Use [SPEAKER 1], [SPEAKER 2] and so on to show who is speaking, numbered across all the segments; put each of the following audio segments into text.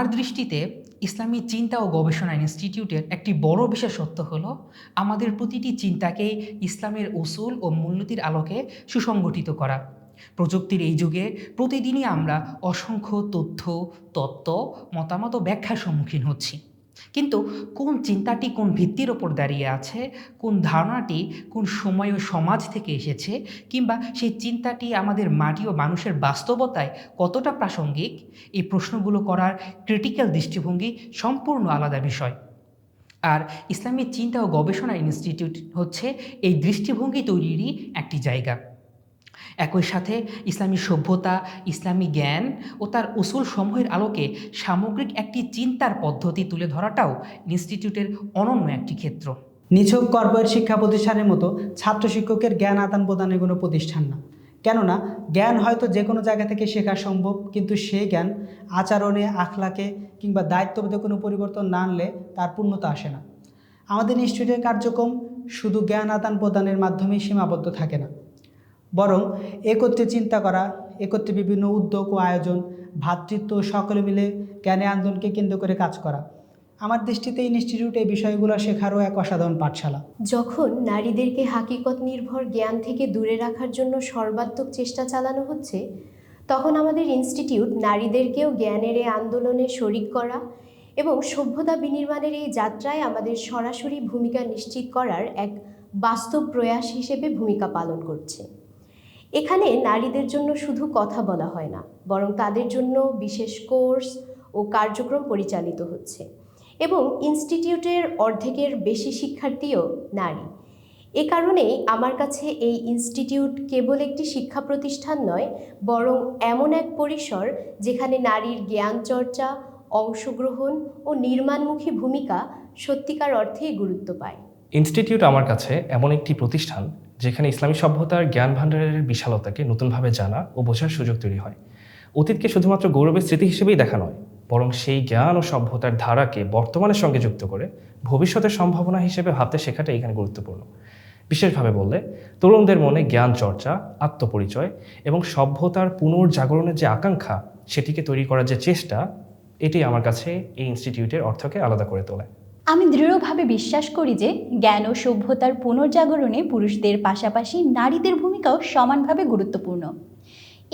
[SPEAKER 1] আমার দৃষ্টিতে ইসলামী চিন্তা ও গবেষণা ইনস্টিটিউটের একটি বড় বিশেষত্ব হলো আমাদের প্রতিটি চিন্তাকেই ইসলামের উসুল ও মূলনীতির আলোকে সুসংগঠিত করা। প্রযুক্তির এই যুগে প্রতিদিনই আমরা অসংখ্য তথ্য, তত্ত্ব, মতামত ও ব্যাখ্যার সম্মুখীন হচ্ছি। কিন্তু কোন চিন্তাটি কোন ভিত্তির ওপর দাঁড়িয়ে আছে, কোন ধারণাটি কোন সময় ও সমাজ থেকে এসেছে, কিংবা সেই চিন্তাটি আমাদের মাটি ও মানুষের বাস্তবতায় কতটা প্রাসঙ্গিক, এই প্রশ্নগুলো করার ক্রিটিক্যাল দৃষ্টিভঙ্গি সম্পূর্ণ আলাদা বিষয়। আর ইসলামী চিন্তা ও গবেষণা ইনস্টিটিউট হচ্ছে এই দৃষ্টিভঙ্গি তৈরিরই একটি জায়গা। একই সাথে ইসলামী সভ্যতা, ইসলামী জ্ঞান ও তার উসুল সমূহের আলোকে সামগ্রিক একটি চিন্তার পদ্ধতি তুলে ধরাটাও ইনস্টিটিউটের অনন্য একটি ক্ষেত্র।
[SPEAKER 2] নিছক কর্পোরেট শিক্ষা প্রতিষ্ঠানের মতো ছাত্র শিক্ষকের জ্ঞান আদান প্রদানের কোনো প্রতিষ্ঠান না। কেননা জ্ঞান হয়তো যে কোনো জায়গা থেকে শেখা সম্ভব, কিন্তু সেই জ্ঞান আচরণে, আখলাকে কিংবা দায়িত্ববোধে কোনো পরিবর্তন না আনলে তার পূর্ণতা আসে না। আমাদের ইনস্টিটিউটের কার্যক্রম শুধু জ্ঞান আদান প্রদানের মাধ্যমেই সীমাবদ্ধ থাকে না, বরং একত্রে চিন্তা করা, একত্রে বিভিন্ন উদ্যোগ ও আয়োজন, ভ্রাতৃত্ব, সকলে মিলে জ্ঞানের আন্দোলনকে কেন্দ্র করে কাজ করা। আমার দৃষ্টিতে ইনস্টিটিউট এই বিষয়গুলো শেখারও এক অসাধারণ পাঠশালা।
[SPEAKER 3] যখন নারীদেরকে হাকিকত নির্ভর জ্ঞান থেকে দূরে রাখার জন্য সর্বাত্মক চেষ্টা চালানো হচ্ছে, তখন আমাদের ইনস্টিটিউট নারীদেরকেও জ্ঞানের এই আন্দোলনে শরিক করা এবং সভ্যতা বিনির্মাণের এই যাত্রায় আমাদের সরাসরি ভূমিকা নিশ্চিত করার এক বাস্তব প্রয়াস হিসেবে ভূমিকা পালন করছে। এখানে নারীদের জন্য শুধু কথা বলা হয় না, বরং তাদের জন্য বিশেষ কোর্স ও কার্যক্রম পরিচালিত হচ্ছে এবং ইনস্টিটিউটের অর্ধেকের বেশি শিক্ষার্থীও নারী। এ কারণেই আমার কাছে এই ইনস্টিটিউট কেবল একটি শিক্ষা প্রতিষ্ঠান নয়, বরং এমন এক পরিসর যেখানে নারীর জ্ঞান চর্চা, অংশগ্রহণ ও নির্মাণমুখী ভূমিকা সত্যিকার অর্থেই গুরুত্ব পায়।
[SPEAKER 4] ইনস্টিটিউট আমার কাছে এমন একটি প্রতিষ্ঠান যেখানে ইসলামী সভ্যতার জ্ঞান ভাণ্ডারের বিশালতাকে নতুনভাবে জানা ও বোঝার সুযোগ তৈরি হয়। অতীতকে শুধুমাত্র গৌরবের স্মৃতি হিসেবেই দেখা নয়, বরং সেই জ্ঞান ও সভ্যতার ধারাকে বর্তমানের সঙ্গে যুক্ত করে ভবিষ্যতের সম্ভাবনা হিসেবে ভাবতে শেখাটা এখানে গুরুত্বপূর্ণ। বিশেষভাবে বললে তরুণদের মনে জ্ঞান চর্চা, আত্মপরিচয় এবং সভ্যতার পুনর্জাগরণের যে আকাঙ্ক্ষা, সেটিকে তৈরি করার যে চেষ্টা, এটি আমার কাছে এই ইনস্টিটিউটের অর্থকে আলাদা করে তোলে।
[SPEAKER 5] আমি দৃঢ়ভাবে বিশ্বাস করি যে জ্ঞান ও সভ্যতার পুনর্জাগরণে পুরুষদের পাশাপাশি নারীদের ভূমিকাও সমানভাবে গুরুত্বপূর্ণ।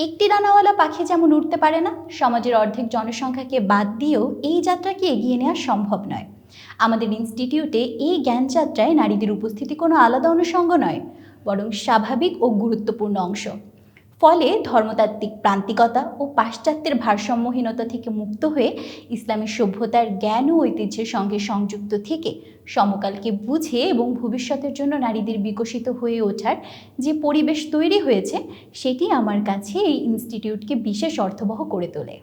[SPEAKER 5] একটি ডানাওয়ালা পাখি যেমন উড়তে পারে না, সমাজের অর্ধেক জনসংখ্যাকে বাদ দিয়েও এই যাত্রাকে এগিয়ে নেওয়া সম্ভব নয়। আমাদের ইনস্টিটিউটে এই জ্ঞানযাত্রায় নারীদের উপস্থিতি কোনো আলাদা অনুষঙ্গ নয়, বরং স্বাভাবিক ও গুরুত্বপূর্ণ অংশ। ফলে ধর্মতাত্ত্বিক প্রান্তিকতা ও পাশ্চাত্যের ভারসাম্যহীনতা থেকে মুক্ত হয়ে ইসলামী সভ্যতার জ্ঞান ও ঐতিহ্যের সঙ্গে সংযুক্ত থেকে সমকালকে বুঝে এবং ভবিষ্যতের জন্য নারীদের বিকশিত হয়ে ওঠার যে পরিবেশ তৈরি হয়েছে, সেটি আমার কাছে এই ইনস্টিটিউটকে বিশেষ অর্থবহ করে তোলে।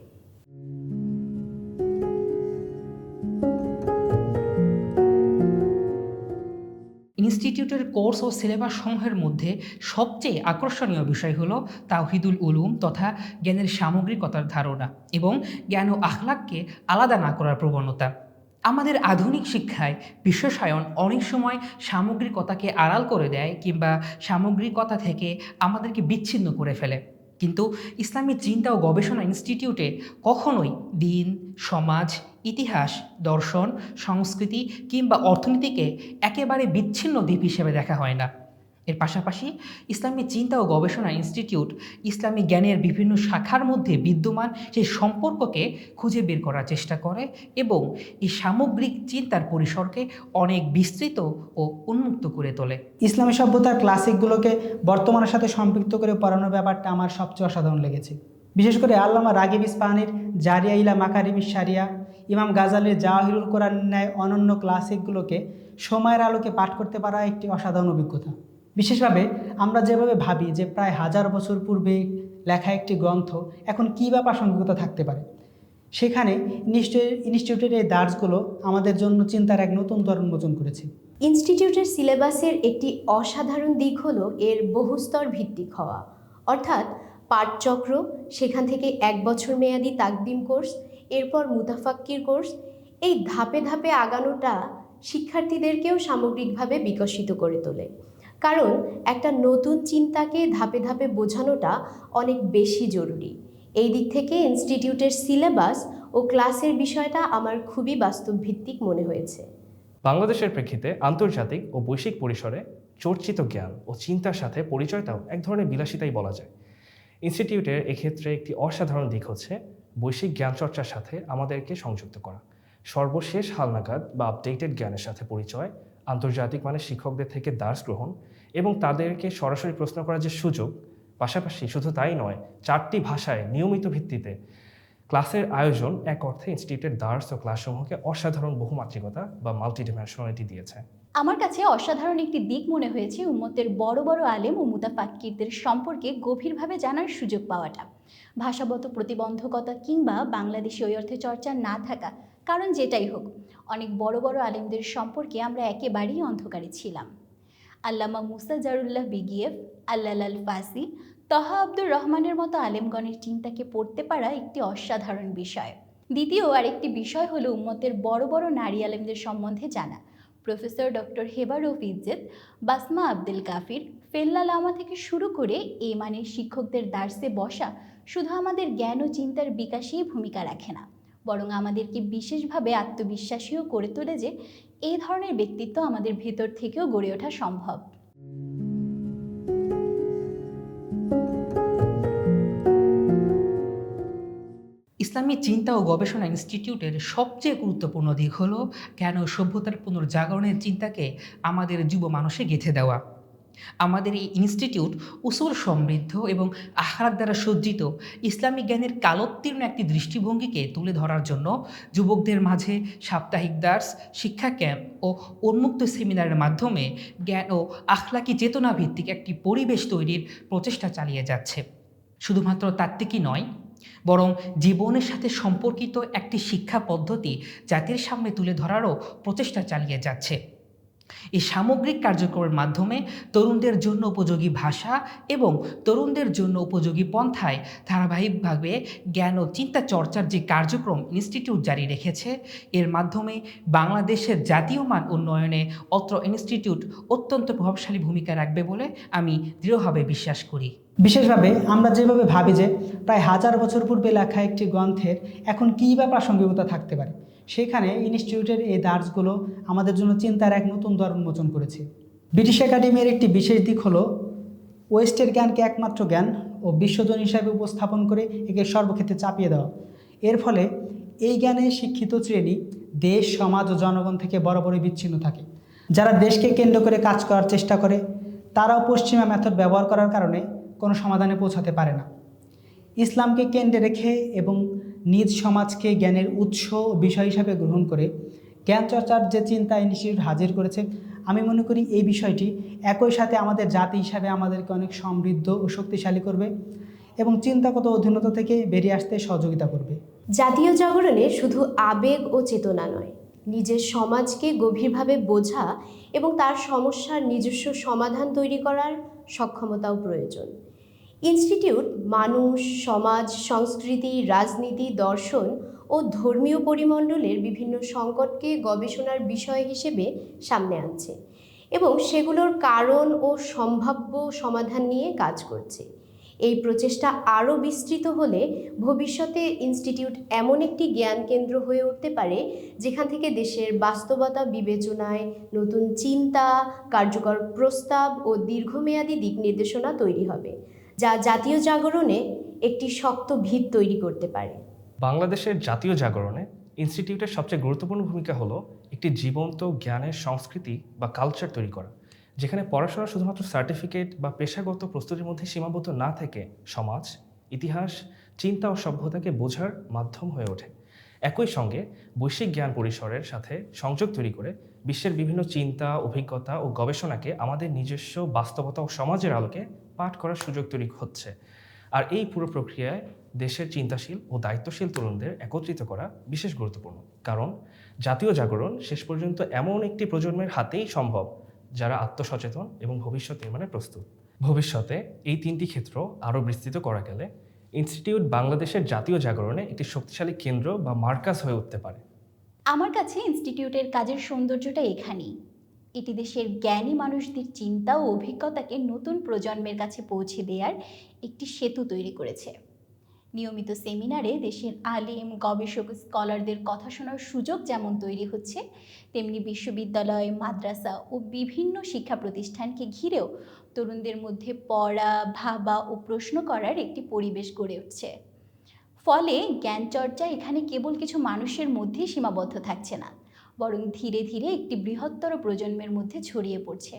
[SPEAKER 1] ইনস্টিটিউটের কোর্স ও সিলেবাস সমূহের মধ্যে সবচেয়ে আকর্ষণীয় বিষয় হলো তাওহিদুল উলুম তথা জ্ঞানের সামগ্রিকতার ধারণা এবং জ্ঞান ও আখলাককে আলাদা না করার প্রবণতা। আমাদের আধুনিক শিক্ষায় বিশ্বাসায়ন অনেক সময় সামগ্রিকতাকে আড়াল করে দেয় কিংবা সামগ্রিকতা থেকে আমাদেরকে বিচ্ছিন্ন করে ফেলে। কিন্তু ইসলামী চিন্তা ও গবেষণা ইনস্টিটিউটে কখনোই দিন, সমাজ, ইতিহাস, দর্শন, সংস্কৃতি কিংবা অর্থনীতিকে একেবারে বিচ্ছিন্ন দ্বীপ হিসেবে দেখা হয় না। এর পাশাপাশি ইসলামী চিন্তা ও গবেষণা ইনস্টিটিউট ইসলামী জ্ঞানের বিভিন্ন শাখার মধ্যে বিদ্যমান সেই সম্পর্ককে খুঁজে বের করার চেষ্টা করে এবং এই সামগ্রিক চিন্তার পরিসরকে অনেক বিস্তৃত ও উন্মুক্ত করে তোলে।
[SPEAKER 2] ইসলামী সভ্যতার ক্লাসিকগুলোকে বর্তমানের সাথে সম্পৃক্ত করে পড়ানোর ব্যাপারটা আমার সবচেয়ে অসাধারণ লেগেছে। বিশেষ করে আল্লামা রাগিব ইস্পাহানির জারিয়া ইলা মাকারিমিস শারিয়া, ইমাম গাজালির জাওয়াহিরুল কোরআনের ন্যায় অনন্য ক্লাসিকগুলোকে সময়ের আলোকে পাঠ করতে পারা একটি অসাধারণ অভিজ্ঞতা। বিশেষভাবে আমরা যেভাবে ভাবি যে প্রায় 1000 বছর পূর্বে লেখা একটি গ্রন্থ এখন কী বা প্রাসঙ্গিকতা থাকতে পারে, সেখানে ইনস্টিটিউটের এই দার্সগুলো আমাদের জন্য চিন্তার এক নতুন দ্বার উন্মোচন করেছে।
[SPEAKER 3] ইনস্টিটিউটের সিলেবাসের একটি অসাধারণ দিক হলো এর বহুস্তর ভিত্তিক হওয়া, অর্থাৎ পাঠচক্র, সেখান থেকে 1 বছর মেয়াদি তাকদিম কোর্স, এরপর মুতাফাক্কির কোর্স। এই ধাপে ধাপে আগানোটা শিক্ষার্থীদেরকেও সামগ্রিকভাবে বিকশিত করে তোলে, কারণ একটা নতুন চিন্তাকে ধাপে ধাপে বোঝানোটা অনেক বেশি জরুরি। এই দিক থেকে ইনস্টিটিউটের সিলেবাস ও ক্লাসের বিষয়টা আমার খুবই বাস্তবভিত্তিক মনে হয়েছে।
[SPEAKER 4] বাংলাদেশের প্রেক্ষিতে আন্তর্জাতিক ও বৈশ্বিক পরিসরে চর্চিত জ্ঞান ও চিন্তার সাথে পরিচয়টাও এক ধরনের বিলাসিতাই বলা যায়। ইনস্টিটিউটের এক্ষেত্রে একটি অসাধারণ দিক হচ্ছে বৈশ্বিক জ্ঞান চর্চার সাথে আমাদেরকে সংযুক্ত করা, সর্বশেষ হালনাগাদ বা আপডেটেড জ্ঞানের সাথে পরিচয়, আন্তর্জাতিক মানের শিক্ষকদের থেকে দার্স গ্রহণ এবং তাদেরকে সরাসরি প্রশ্ন করার যে সুযোগ, পাশাপাশি শুধু তাই নয়, 4টি ভাষায় নিয়মিত ভিত্তিতে ক্লাসের আয়োজন এক অর্থে ইনস্টিটিউটের দার্স ও ক্লাসসমূহকে অসাধারণ বহুমাত্রিকতা বা মাল্টিডিমেনশনালিটি দিয়েছে।
[SPEAKER 5] আমার কাছে অসাধারণ একটি দিক মনে হয়েছে উম্মতের বড় বড় আলেম ও মুতাফাক্কিরদের সম্পর্কে গভীরভাবে জানার সুযোগ পাওয়াটা। ভাষাগত প্রতিবন্ধকতা কিংবা বাংলাদেশি ওই অর্থে চর্চা না থাকা, কারণ যেটাই হোক, অনেক বড় বড় আলেমদের সম্পর্কে আমরা একেবারেই অন্ধকারে ছিলাম। আল্লামা মুসা জারুল্লাহ বিগিয়েফ, আল্লাল ফাসি, তহা আব্দুর রহমানের মতো আলেমগণের চিন্তাকে পড়তে পারা একটি অসাধারণ বিষয়। দ্বিতীয় আরেকটি বিষয় হলো উম্মতের বড় বড় নারী আলেমদের সম্বন্ধে জানা। প্রফেসর ডক্টর হেবা রউফ ইজ্জত, বাসমা আব্দুল কাফির, ফেল্লা লামা থেকে শুরু করে এই মানের শিক্ষকদের দার্সে বসা শুধু আমাদের জ্ঞান ও চিন্তার বিকাশেই ভূমিকা রাখে না, বরং আমাদেরকে বিশেষভাবে আত্মবিশ্বাসীও করে তোলে যে এই ধরনের ব্যক্তিত্ব আমাদের ভেতর থেকেও গড়ে ওঠা সম্ভব।
[SPEAKER 1] ইসলামী চিন্তা ও গবেষণা ইনস্টিটিউটের সবচেয়ে গুরুত্বপূর্ণ দিক হলো জ্ঞান ও সভ্যতার পুনর্জাগরণের চিন্তাকে আমাদের যুব মানুষে গেঁথে দেওয়া। আমাদের এই ইনস্টিটিউট উসুল সমৃদ্ধ এবং আখলাক দ্বারা সজ্জিত ইসলামী জ্ঞানের কালোত্তীর্ণ একটি দৃষ্টিভঙ্গিকে তুলে ধরার জন্য যুবকদের মাঝে সাপ্তাহিক দার্স, শিক্ষা ক্যাম্প ও উন্মুক্ত সেমিনারের মাধ্যমে জ্ঞান ও আখলাকি চেতনা ভিত্তিক একটি পরিবেশ তৈরির প্রচেষ্টা চালিয়ে যাচ্ছে। শুধুমাত্র তাত্ত্বিকই নয়, বরং জীবনের সাথে সম্পর্কিত একটি শিক্ষা পদ্ধতি জাতির সামনে তুলে ধরারও প্রচেষ্টা চালিয়ে যাচ্ছে। এই সামগ্রিক কার্যক্রমের মাধ্যমে তরুণদের জন্য উপযোগী ভাষা এবং তরুণদের জন্য উপযোগী পন্থায় ধারাবাহিকভাবে জ্ঞান ও চিন্তা চর্চার যে কার্যক্রম ইনস্টিটিউট জারি রেখেছে, এর মাধ্যমে বাংলাদেশের জাতীয় মান উন্নয়নে অত্র ইনস্টিটিউট অত্যন্ত প্রভাবশালী ভূমিকা রাখবে বলে আমি দৃঢ়ভাবে বিশ্বাস করি।
[SPEAKER 2] বিশেষভাবে আমরা যেভাবে ভাবি যে প্রায় 1000 বছর পূর্বে লেখা একটি গ্রন্থের এখন কী বা প্রাসঙ্গিকতা থাকতে পারে, সেখানে ইনস্টিটিউটের এই দার্সগুলো আমাদের জন্য চিন্তার এক নতুন দ্বার উন্মোচন করেছে। ব্রিটিশ একাডেমির একটি বিশেষ দিক হলো ওয়েস্টের জ্ঞানকে একমাত্র জ্ঞান ও বিশ্বজন হিসাবে উপস্থাপন করে একে সর্বক্ষেত্রে চাপিয়ে দেওয়া। এর ফলে এই জ্ঞানে শিক্ষিত শ্রেণী দেশ, সমাজ ও জনগণ থেকে বরাবরই বিচ্ছিন্ন থাকে। যারা দেশকে কেন্দ্র করে কাজ করার চেষ্টা করে তারাও পশ্চিমা মেথড ব্যবহার করার কারণে কোনো সমাধানে পৌঁছাতে পারে না। ইসলামকে কেন্দ্রে রেখে এবং নিজ সমাজকে জ্ঞানের উৎস ও বিষয় হিসাবে গ্রহণ করে জ্ঞান চর্চার যে চিন্তা ইনস্টিটিউট হাজির করেছে, আমি মনে করি এই বিষয়টি একই সাথে আমাদের জাতি হিসাবে আমাদেরকে অনেক সমৃদ্ধ ও শক্তিশালী করবে এবং চিন্তাগত অধীনতা থেকে বেরিয়ে আসতে সহযোগিতা করবে।
[SPEAKER 3] জাতীয় জাগরণে শুধু আবেগ ও চেতনা নয়, নিজের সমাজকে গভীরভাবে বোঝা এবং তার সমস্যার নিজস্ব সমাধান তৈরি করার সক্ষমতাও প্রয়োজন। ইনস্টিটিউট মানুষ, সমাজ, সংস্কৃতি, রাজনীতি, দর্শন ও ধর্মীয় পরিমণ্ডলের বিভিন্ন সংকটকে গবেষণার বিষয় হিসেবে সামনে আনছে এবং সেগুলোর কারণ ও সম্ভাব্য সমাধান নিয়ে কাজ করছে। এই প্রচেষ্টা আরও বিস্তৃত হলে ভবিষ্যতে ইনস্টিটিউট এমন একটি জ্ঞান কেন্দ্র হয়ে উঠতে পারে যেখান থেকে দেশের বাস্তবতা বিবেচনায় নতুন চিন্তা, কার্যকর প্রস্তাব ও দীর্ঘমেয়াদী দিক নির্দেশনা তৈরি হবে, যা জাতীয় জাগরণে একটি শক্ত ভিত তৈরি করতে পারে।
[SPEAKER 4] বাংলাদেশের জাতীয় জাগরণে ইনস্টিটিউটের সবচেয়ে গুরুত্বপূর্ণ ভূমিকা হলো একটি জীবন্ত জ্ঞানের সংস্কৃতি বা কালচার তৈরি করা, যেখানে পড়াশোনা শুধুমাত্র সার্টিফিকেট বা পেশাগত প্রস্তুতির মধ্যে সীমাবদ্ধ না থেকে সমাজ, ইতিহাস, চিন্তা ও সভ্যতাকে বোঝার মাধ্যম হয়ে ওঠে। একই সঙ্গে বৈশ্বিক জ্ঞান পরিসরের সাথে সংযোগ তৈরি করে বিশ্বের বিভিন্ন চিন্তা, অভিজ্ঞতা ও গবেষণাকে আমাদের নিজস্ব বাস্তবতা ও সমাজের আলোকে পাঠ করার সুযোগ তৈরি হচ্ছে। আর এই পুরো প্রক্রিয়ায় দেশের চিন্তাশীল ও দায়িত্বশীল তরুণদের একত্রিত করা বিশেষ গুরুত্বপূর্ণ, কারণ জাতীয় জাগরণ শেষ পর্যন্ত এমন একটি প্রজন্মের হাতেই সম্ভব যারা আত্মসচেতন এবং ভবিষ্যৎ নির্মাণে প্রস্তুত। ভবিষ্যতে এই 3টি ক্ষেত্র আরও বিস্তৃত করা গেলে ইনস্টিটিউট বাংলাদেশের জাতীয় জাগরণে একটি শক্তিশালী কেন্দ্র বা মার্কাজ হয়ে উঠতে পারে।
[SPEAKER 5] আমার কাছে ইনস্টিটিউটের কাজের সৌন্দর্যটা এখানেই। এটি দেশের জ্ঞানী মানুষদের চিন্তা ও অভিজ্ঞতাকে নতুন প্রজন্মের কাছে পৌঁছে দেওয়ার একটি সেতু তৈরি করেছে। নিয়মিত সেমিনারে দেশের আলিম, গবেষক, স্কলারদের কথা শোনার সুযোগ যেমন তৈরি হচ্ছে, তেমনি বিশ্ববিদ্যালয়, মাদ্রাসা ও বিভিন্ন শিক্ষা প্রতিষ্ঠানকে ঘিরেও তরুণদের মধ্যে পড়া, ভাবা ও প্রশ্ন করার একটি পরিবেশ গড়ে উঠছে। ফলে জ্ঞান চর্চা এখানে কেবল কিছু মানুষের মধ্যেই সীমাবদ্ধ থাকছে না, বরং ধীরে ধীরে একটি বৃহত্তর প্রজন্মের মধ্যে ছড়িয়ে পড়ছে।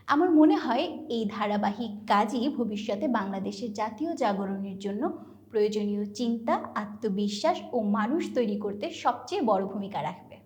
[SPEAKER 5] আমার মনে হয় এই ধারাবাহিক কাজই ভবিষ্যতে বাংলাদেশের জাতীয় জাগরণের জন্য প্রয়োজনীয় চিন্তা, আত্মবিশ্বাস ও মানুষ তৈরি করতে সবচেয়ে বড় ভূমিকা রাখবে।